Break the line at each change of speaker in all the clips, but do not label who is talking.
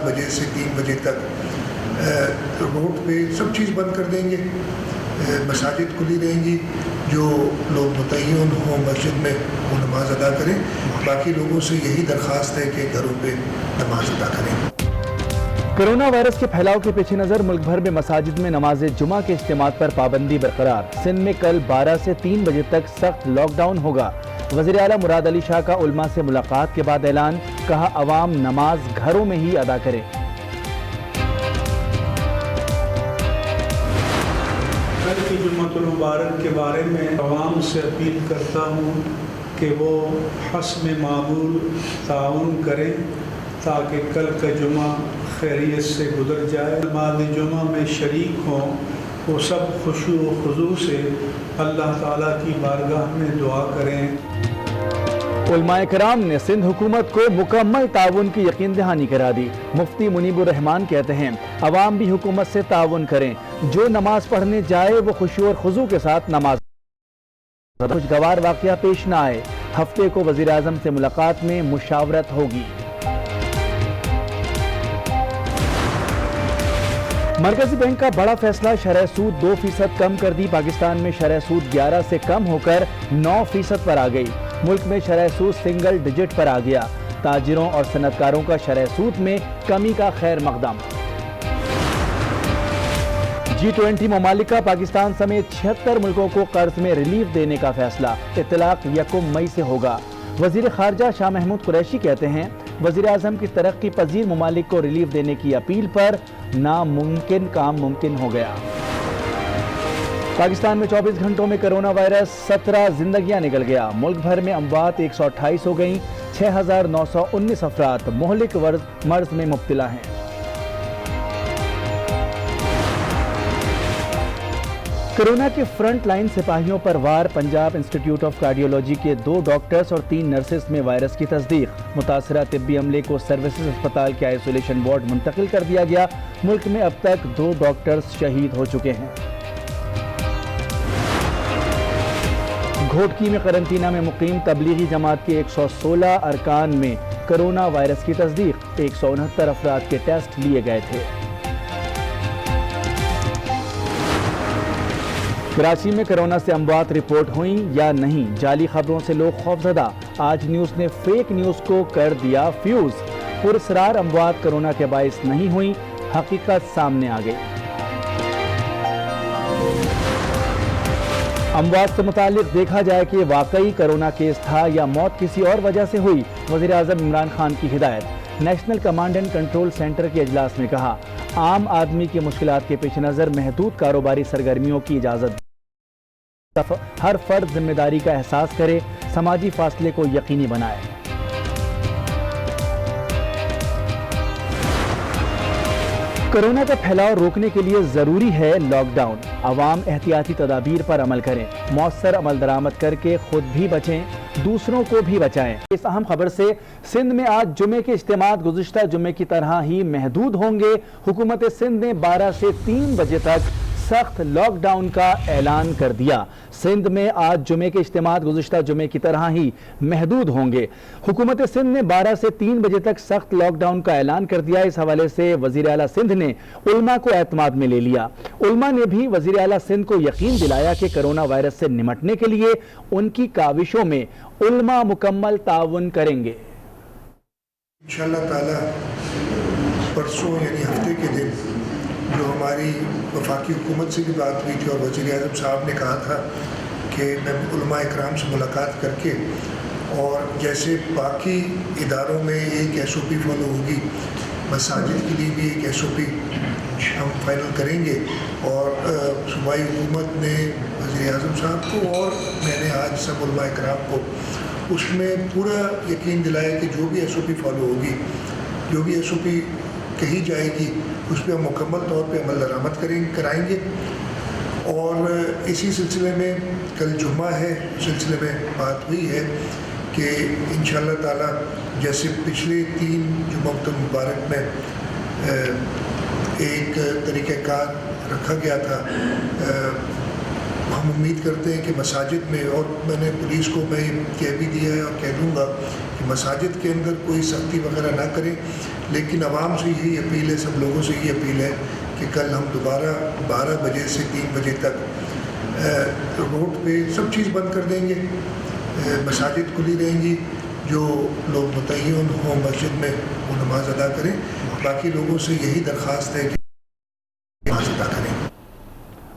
بجے سے 3 بجے تک روڈ پہ سب چیز بند کر دیں گے، مساجد کھلی رہیں گی، جو لوگ متعین ہوں مسجد میں وہ نماز ادا کریں، باقی لوگوں سے یہی درخواست ہے کہ گھروں پہ نماز ادا کریں۔
کرونا وائرس کے پھیلاؤ کے پیش نظر ملک بھر میں مساجد میں نماز جمعہ کے اجتماعات پر پابندی برقرار۔ سندھ میں کل 12 سے 3 بجے تک سخت لاک ڈاؤن ہوگا۔ وزیر اعلیٰ مراد علی شاہ کا علماء سے ملاقات کے بعد اعلان، کہا عوام نماز گھروں میں ہی ادا کرے۔
کل کی جمعۃ المبارک کے بارے میں عوام سے اپیل کرتا ہوں کہ وہ حسب معمول تعاون کریں تاکہ کل کا جمعہ خیریت سے گزر جائے۔ نماز جمعہ میں شریک ہوں، وہ سب خشوع و خضوع سے اللہ تعالیٰ کی بارگاہ میں دعا کریں۔
علماء کرام نے سندھ حکومت کو مکمل تعاون کی یقین دہانی کرا دی۔ مفتی منیب الرحمان کہتے ہیں عوام بھی حکومت سے تعاون کریں، جو نماز پڑھنے جائے وہ خشوع اور خضوع کے ساتھ نماز کچھ گوار واقعہ پیش نہ آئے۔ ہفتے کو وزیر اعظم سے ملاقات میں مشاورت ہوگی۔ مرکزی بینک کا بڑا فیصلہ، شرح سود 2% کم کر دی۔ پاکستان میں شرح سود 11 سے کم ہو کر 9% پر آ گئی۔ ملک میں شرح سود سنگل ڈیجٹ پر آ گیا۔ تاجروں اور صنعت کاروں کا شرح سود میں کمی کا خیر مقدم۔ G20 ممالک کا پاکستان سمیت 76 ملکوں کو قرض میں ریلیف دینے کا فیصلہ۔ اطلاق 1 مئی سے ہوگا۔ وزیر خارجہ شاہ محمود قریشی کہتے ہیں وزیر اعظم کی ترقی پذیر ممالک کو ریلیف دینے کی اپیل پر ناممکن کام ممکن ہو گیا۔ پاکستان میں 24 گھنٹوں میں کرونا وائرس 17 زندگیاں نکل گیا۔ ملک بھر میں اموات 128 ہو گئیں۔ 6919 افراد مہلک مرض میں مبتلا ہیں۔ کرونا کے فرنٹ لائن سپاہیوں پر وار، پنجاب انسٹیٹیوٹ آف کارڈیولوجی کے 2 ڈاکٹرز اور 3 نرسز میں وائرس کی تصدیق۔ متاثرہ طبی عملے کو سروسز اسپتال کے آئسولیشن وارڈ منتقل کر دیا گیا۔ ملک میں اب تک 2 ڈاکٹرز شہید ہو چکے ہیں۔ گھوٹکی میں قرنطینہ میں مقیم تبلیغی جماعت کے 116 ارکان میں کرونا وائرس کی تصدیق۔ 169 افراد کے ٹیسٹ لیے گئے تھے۔ کراچی میں کرونا سے اموات رپورٹ ہوئیں یا نہیں، جعلی خبروں سے لوگ خوفزدہ۔ آج نیوز نے فیک نیوز کو کر دیا فیوز۔ پراسرار اموات کرونا کے باعث نہیں ہوئیں، حقیقت سامنے آ گئی۔ اموات سے متعلق دیکھا جائے کہ واقعی کرونا کیس تھا یا موت کسی اور وجہ سے ہوئی۔ وزیر اعظم عمران خان کی ہدایت۔ National command and control centre کے اجلاس میں کہا عام آدمی کی مشکلات کے پیش نظر محدود کاروباری سرگرمیوں کی اجازت۔ ہر فرد ذمہ داری کا احساس کرے، سماجی فاصلے کو یقینی بنائے۔ کرونا کا پھیلاؤ روکنے کے لیے ضروری ہے لاک ڈاؤن۔ عوام احتیاطی تدابیر پر عمل کریں، مؤثر عمل درآمد کر کے خود بھی بچیں، دوسروں کو بھی بچائیں۔ اس اہم خبر سے سندھ میں آج جمعے کے اجتماعات گزشتہ جمعے کی طرح ہی محدود ہوں گے۔ حکومت سندھ نے 12 سے 3 بجے تک سخت لاک ڈاؤن کا اعلان کر دیا۔ سندھ میں آج جمعے کے اجتماعات گزشتہ جمعے کی طرح ہی محدود ہوں گے۔ حکومت سندھ نے 12 سے 3 بجے تک سخت لاک ڈاؤن کا اعلان کر دیا۔ اس حوالے سے وزیر اعلیٰ سندھ نے علماء کو اعتماد میں لے لیا۔ علماء نے بھی وزیر اعلیٰ سندھ کو یقین دلایا کہ کرونا وائرس سے نمٹنے کے لیے ان کی کاوشوں میں علماء مکمل تعاون کریں گے۔
انشاءاللہ تعالی پرسوں یعنی ہفتے کے دن جو ہماری وفاقی حکومت سے بھی بات ہوئی تھی اور وزیر اعظم صاحب نے کہا تھا کہ میں علماء اکرام سے ملاقات کر کے اور جیسے باقی اداروں میں ایک SOP فالو ہوگی، مساجد کے لیے بھی ایک SOP ہم فائنل کریں گے۔ اور صوبائی حکومت نے وزیر اعظم صاحب کو اور میں نے آج سب علماء اکرام کو اس میں پورا یقین دلایا کہ جو بھی SOP فالو ہوگی، جو بھی SOP کہی جائے گی اس پہ ہم مکمل طور پہ عمل درآمد کرائیں گے۔ اور اسی سلسلے میں کل جمعہ ہے، سلسلے میں بات ہوئی ہے کہ انشاءاللہ تعالی جیسے پچھلے 3 جمعہ مبارک میں ایک طریقہ کار رکھا گیا تھا ہم امید کرتے ہیں کہ مساجد میں، اور میں نے پولیس کو میں کہہ بھی دیا ہے اور کہہ دوں گا کہ مساجد کے اندر کوئی سختی وغیرہ نہ کریں، لیکن عوام سے یہی اپیل ہے، سب لوگوں سے یہی اپیل ہے کہ کل ہم دوبارہ 12 بجے سے 3 بجے تک روڈ پہ سب چیز بند کر دیں گے، مساجد کھلی رہیں گی، جو لوگ متعین ہوں مسجد میں وہ نماز ادا کریں، باقی لوگوں سے یہی درخواست ہے کہ نماز ادا کریں۔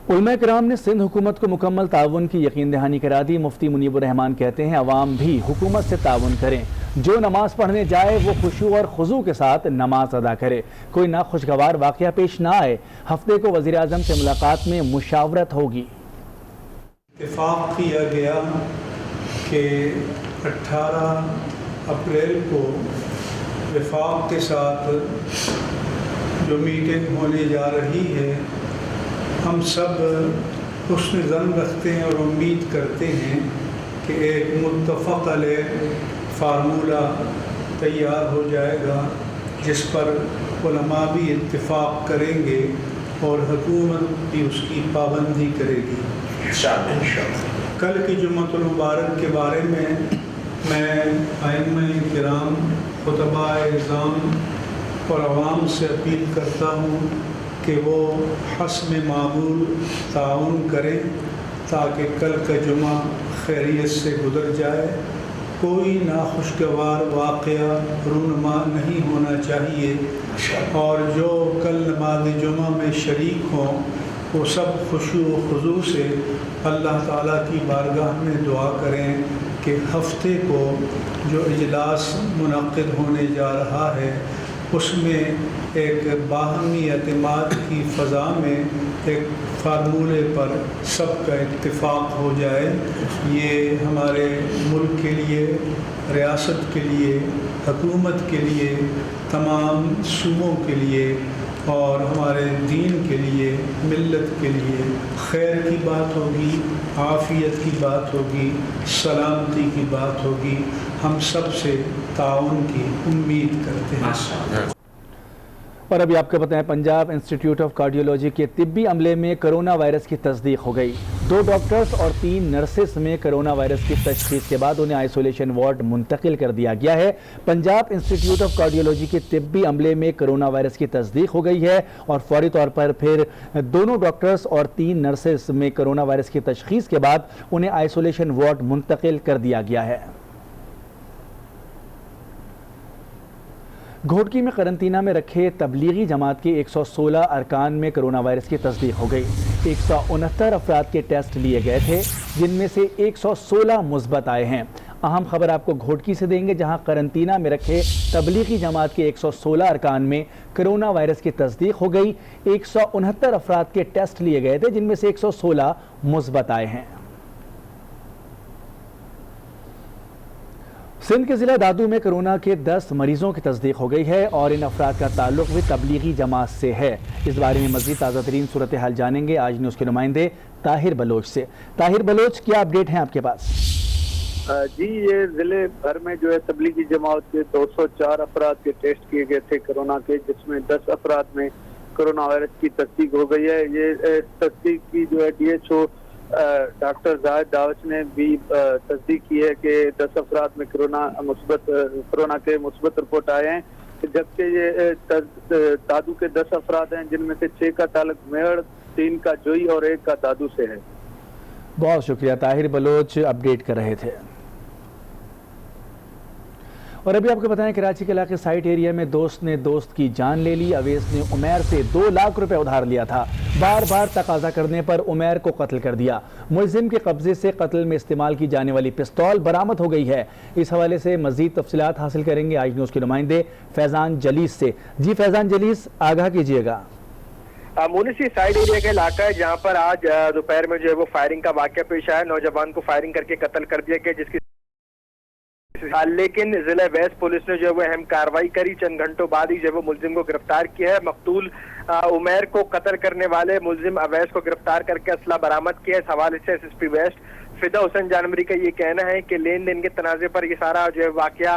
علماء کرام نے سندھ حکومت کو مکمل تعاون کی یقین دہانی کرا دی۔ مفتی منیب الرحمان کہتے ہیں عوام بھی حکومت سے تعاون کریں، جو نماز پڑھنے جائے وہ خشوع اور خضوع کے ساتھ نماز ادا کرے، کوئی ناخوشگوار واقعہ پیش نہ آئے۔ ہفتے کو وزیر اعظم سے ملاقات میں مشاورت ہوگی۔
اتفاق کیا گیا کہ 18 اپریل کو وفاق کے ساتھ جو میٹنگ ہونے جا رہی ہے، ہم سب حسن ظن رکھتے ہیں اور امید کرتے ہیں کہ ایک متفق علیہ فارمولہ تیار ہو جائے گا جس پر علماء بھی اتفاق کریں گے اور حکومت بھی اس کی پابندی کرے گی انشاءاللہ۔ کل کی جمعۃ المبارک کے بارے میں ائمہ کرام، خطباء اعظام اور عوام سے اپیل کرتا ہوں کہ وہ حسب معمول تعاون کریں تاکہ کل کا جمعہ خیریت سے گزر جائے۔ کوئی ناخوشگوار واقعہ رونما نہیں ہونا چاہیے، اور جو کل نماز جمعہ میں شریک ہوں وہ سب خشوع و خضوع سے اللہ تعالیٰ کی بارگاہ میں دعا کریں کہ ہفتے کو جو اجلاس منعقد ہونے جا رہا ہے اس میں ایک باہمی اعتماد کی فضا میں ایک فارمولے پر سب کا اتفاق ہو جائے۔ یہ ہمارے ملک کے لیے، ریاست کے لیے، حکومت کے لیے، تمام صوبوں کے لیے اور ہمارے دین کے لیے، ملت کے لیے خیر کی بات ہوگی، عافیت کی بات ہوگی، سلامتی کی بات ہوگی۔ ہم سب سے تعاون کی امید کرتے ہیں۔
اور ابھی آپ کو بتائیں، پنجاب انسٹیٹیوٹ آف کارڈیولوجی کے طبی عملے میں کرونا وائرس کی تصدیق ہو گئی۔ 2 ڈاکٹرز اور 3 نرسز میں کرونا وائرس کی تشخیص کے بعد انہیں آئسولیشن وارڈ منتقل کر دیا گیا ہے۔ پنجاب انسٹیٹیوٹ آف کارڈیولوجی کے طبی عملے میں کرونا وائرس کی تصدیق ہو گئی ہے اور فوری طور پر پھر 2 ڈاکٹرز اور 3 نرسز میں کرونا وائرس کی تشخیص کے بعد انہیں آئسولیشن وارڈ منتقل کر دیا گیا ہے۔ گھوٹکی میں قرنطینہ میں رکھے تبلیغی جماعت کے 116 ارکان میں کرونا وائرس کی تصدیق ہو گئی۔ 169 افراد کے ٹیسٹ لیے گئے تھے جن میں سے 116 مثبت آئے ہیں۔ اہم خبر آپ کو گھوٹکی سے دیں گے، جہاں قرنطینہ میں رکھے تبلیغی جماعت کے 116 ارکان میں کرونا وائرس کی تصدیق ہو گئی۔ 169 افراد کے ٹیسٹ لیے گئے تھے جن میں سے 116 مثبت آئے ہیں۔ سندھ کے ضلع دادو میں کرونا کے 10 مریضوں کی تصدیق ہو گئی ہے اور ان افراد کا تعلق بھی تبلیغی جماعت سے ہے۔ اس بارے میں مزید تازہ ترین صورتحال جانیں گے آج نیوز کے نمائندے طاہر بلوچ سے۔ طاہر بلوچ، کیا اپڈیٹ ہیں آپ کے پاس؟
جی، یہ ضلع بھر میں جو ہے تبلیغی جماعت کے 204 افراد کے ٹیسٹ کیے گئے تھے کرونا کے، جس میں 10 افراد میں کرونا وائرس کی تصدیق ہو گئی ہے۔ یہ تصدیق کی جو ہے DHO ڈاکٹر زاہد داوچ نے بھی تصدیق کی ہے کہ 10 افراد میں کرونا کے مثبت رپورٹ آئے ہیں، جبکہ یہ دادو کے 10 افراد ہیں جن میں سے 6 کا تعلق میڑ، 3 کا جوئی اور 1 کا دادو سے ہے۔
بہت شکریہ، طاہر بلوچ اپڈیٹ کر رہے تھے۔ اور ابھی آپ کو بتائیں، کراچی کے علاقے سائٹ ایریا میں دوست نے دوست کی جان لے لی۔ اویس نے عمیر سے 2 لاکھ روپے ادھار لیا تھا، بار بار تقاضا کرنے پر عمیر کو قتل کر دیا۔ ملزم کے قبضے سے قتل میں استعمال کی جانے والی پستول برآمد ہو گئی ہے۔ اس حوالے سے مزید تفصیلات حاصل کریں گے آج نیوز کے نمائندے فیضان جلیس سے۔ جی فیضان جلیس، آگاہ کیجیے گا۔
مونسی سائڈ ایریا کا علاقہ ہے جہاں پر آج دوپہر میں جو ہے وہ فائرنگ کا واقعہ پیش آیا۔ نوجوان کو فائرنگ کر کے قتل کر دیا گیا، جس کی لیکن ضلع ویسٹ پولیس نے جو ہے وہ اہم کارروائی کری۔ چند گھنٹوں بعد ہی جو ہے وہ ملزم کو گرفتار کیا ہے۔ مقتول عمیر کو قتل کرنے والے ملزم اویس کو گرفتار کر کے اسلحہ برآمد کیا۔ اس حوالے سے SSP ویسٹ فدا حسین جانوری کا یہ کہنا ہے کہ لین دین کے تنازع پر یہ سارا جو ہے واقعہ